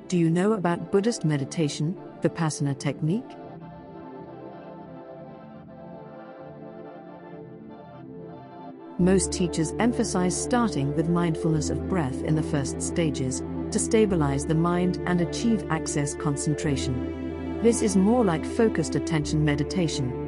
Do you know about Buddhist meditation, Vipassana technique? Most teachers emphasize starting with mindfulness of breath in the first stages, to stabilize the mind and achieve access concentration. This is more like focused attention meditation.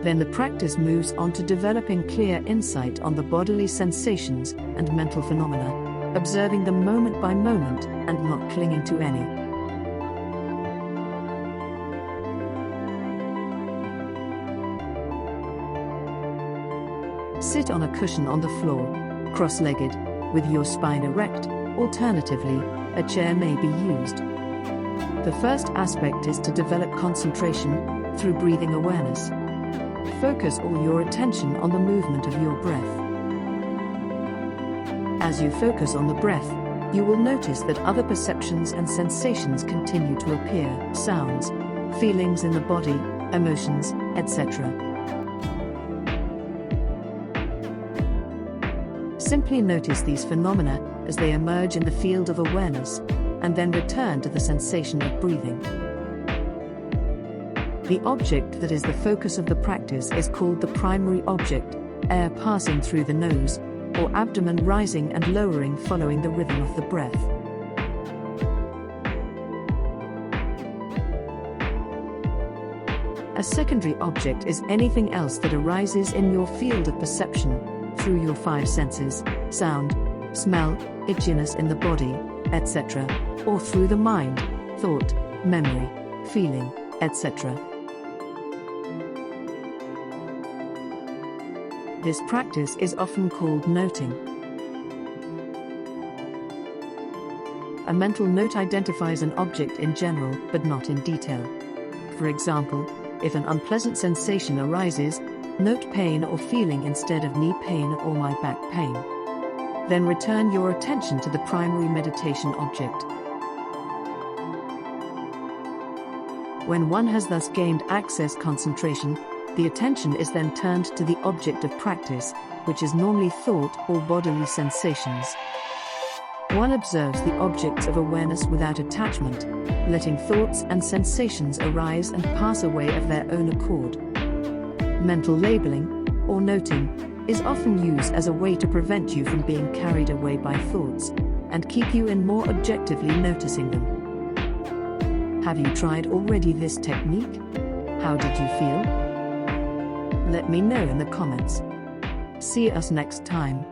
Then the practice moves on to developing clear insight on the bodily sensations and mental phenomena, observing them moment by moment and not clinging to any. Sit on a cushion on the floor, cross-legged, with your spine erect. Alternatively, a chair may be used. The first aspect is to develop concentration through breathing awareness. Focus all your attention on the movement of your breath. As you focus on the breath, you will notice that other perceptions and sensations continue to appear: sounds, feelings in the body, emotions, etc. Simply notice these phenomena as they emerge in the field of awareness, and then return to the sensation of breathing. The object that is the focus of the practice is called the primary object, air passing through the nose, or abdomen rising and lowering following the rhythm of the breath. A secondary object is anything else that arises in your field of perception, through your five senses: sound, smell, itchiness in the body, etc., or through the mind, thought, memory, feeling, etc. This practice is often called noting. A mental note identifies an object in general, but not in detail. For example, if an unpleasant sensation arises, note pain or feeling instead of knee pain or my back pain. Then return your attention to the primary meditation object. When one has thus gained access concentration, the attention is then turned to the object of practice, which is normally thought or bodily sensations. One observes the objects of awareness without attachment, letting thoughts and sensations arise and pass away of their own accord. Mental labeling, or noting, is often used as a way to prevent you from being carried away by thoughts, and keep you in more objectively noticing them. Have you tried already this technique? How did you feel? Let me know in the comments. See us next time.